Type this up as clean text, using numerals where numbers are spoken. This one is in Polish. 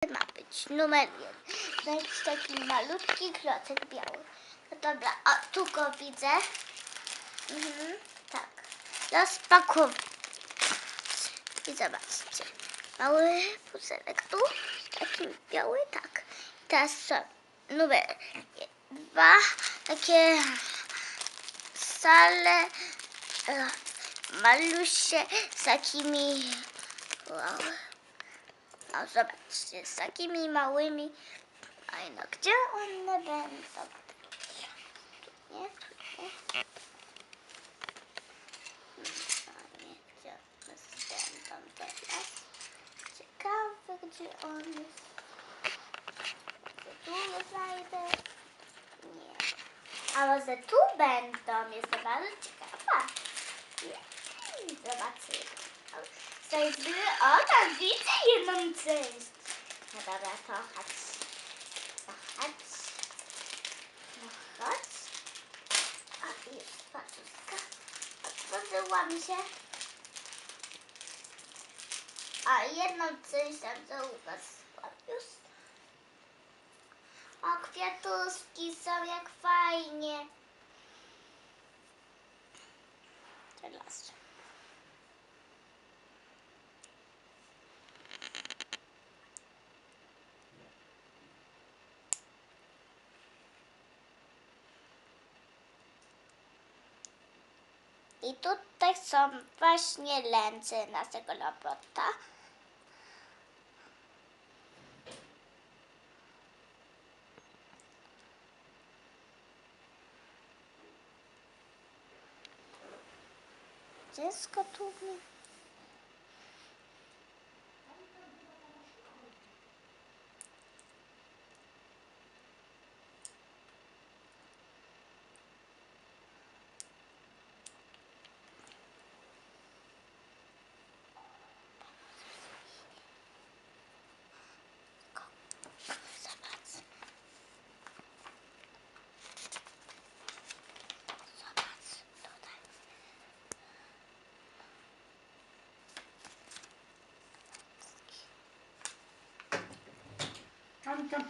ma być numer 1. To jest taki malutki klocek biały. No dobra, o, tu go widzę. Tak. Rozpakuję. I zobaczcie. Mały puzelek tu. Taki biały, tak. Teraz są numer 2. Takie sale malusie z takimi... Wow. O, zobaczcie, z takimi małymi. Oj, no gdzie one będą? Tu nie, tu nie. No nie, gdzie one będą teraz? Ciekawe, gdzie on jest. Czy tu je znajdę? Nie. A może tu będą? Jestem bardzo ciekawa. Zobaczymy. O, tam widzę jedną część. No dobra, to chodź. No chodź. No chodź. A jest paczuszka. Otworzyła mi się. A jedną część tam zauważyłam już. O, kwiatuszki są jak fajnie. Teraz. I tutaj są właśnie ręce naszego robota. Gdzie jest gotowy? Tam